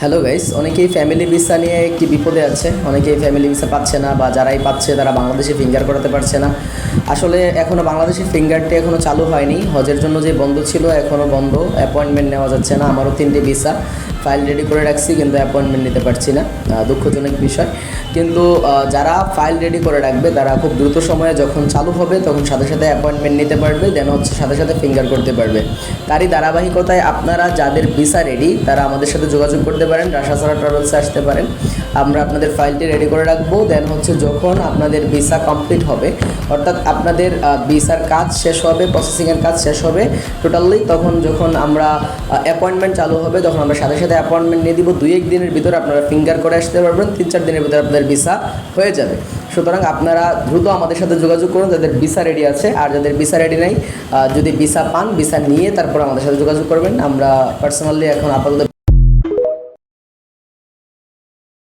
Hello guys, অনেকেই family visa নিয়ে একটি বিপদে আছে। অনেকেই ফ্যামিলি ভিসা পাচ্ছে না, বা যারাই পাচ্ছে তারা বাংলাদেশে ফিঙ্গার করাতে পারছে না। আসলে এখনও বাংলাদেশের ফিঙ্গারটি এখনও চালু হয়নি। হজের জন্য যে বন্ধ ছিল এখনও বন্ধ, অ্যাপয়েন্টমেন্ট নেওয়া যাচ্ছে না। আমারও 3টি ভিসা ফাইল রেডি করে রাখছি, কিন্তু অ্যাপয়েন্টমেন্ট নিতে পারছি না। দুঃখজনক বিষয়। কিন্তু যারা ফাইল রেডি করে রাখবে তারা খুব দ্রুত সময়ে যখন চালু হবে তখন সাথে সাথে অ্যাপয়েন্টমেন্ট নিতে পারবে, দেন হচ্ছে সাথে সাথে ফিঙ্গার করতে পারবে। তারই ধারাবাহিকতায় আপনারা যাদের ভিসা রেডি তারা আমাদের সাথে যোগাযোগ করতে পারেন, রাশাসারা ট্রাভেলসে আসতে পারেন। আমরা আপনাদের ফাইলটি রেডি করে রাখবো। দেন হচ্ছে যখন আপনাদের ভিসা কমপ্লিট হবে, অর্থাৎ আপনাদের ভিসার কাজ শেষ হবে, প্রসেসিংয়ের কাজ শেষ হবে টোটালি, তখন যখন আমরা অ্যাপয়েন্টমেন্ট চালু হবে তখন আমরা সাথে সাথে অ্যাপয়েন্টমেন্ট নিয়ে দিব। 2-1 দিনের ভিতরে আপনারা ফিঙ্গার করে আসতে পারবেন, 3-4 দিনের ভিতরে আপনাদের ভিসা হয়ে যাবে। সুতরাং আপনারা দ্রুত আমাদের সাথে যোগাযোগ করুন যাদের ভিসা রেডি আছে, আর যাদের ভিসা রেডি নেই যদি ভিসা পান ভিসা নিয়ে তারপর আমাদের সাথে যোগাযোগ করবেন। আমরা পার্সোনালি এখন আপাতত